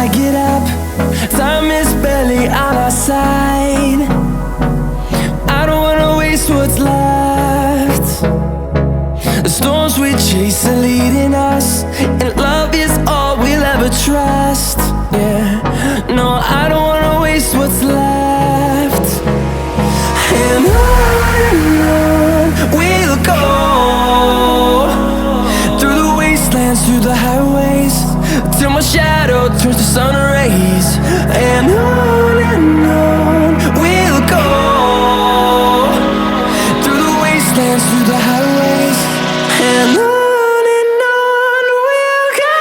I get up, time is barely on our side. I don't wanna waste what's left. The storms we chase are leading us, and love is all we'll ever trust. Yeah, no, I don't wanna waste what's left. And on we'll go, through the wastelands, through the highways, till my shadow turns to sun rays. And on we'll go, through the wastelands, through the highways, and on we'll go.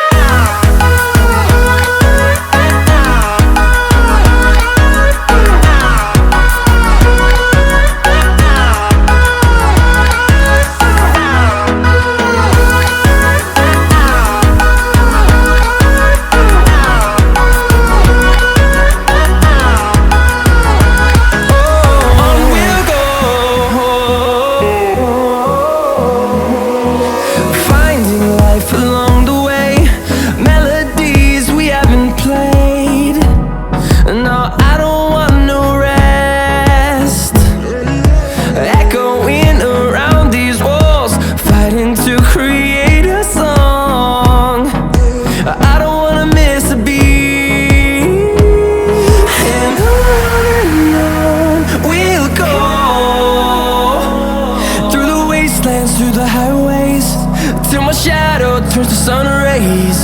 Along the way, melodies we haven't played. No, I don't want no rest. Echoing around these walls, fighting to create a song. I don't wanna miss a beat. And on we'll go, through the wastelands, through the highways, till my shadow turns to sun rays.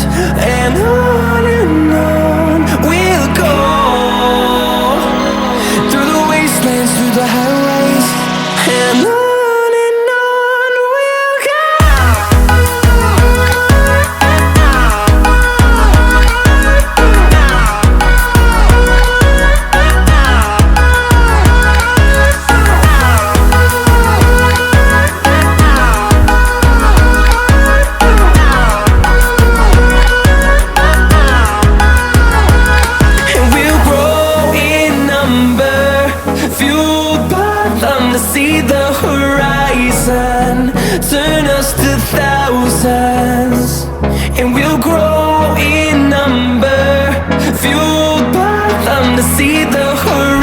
And on we'll go, through the wastelands, through the highways, and on we'll go. See the horizon turn us to thousands, and we'll grow in number, fueled by them to see the horizon.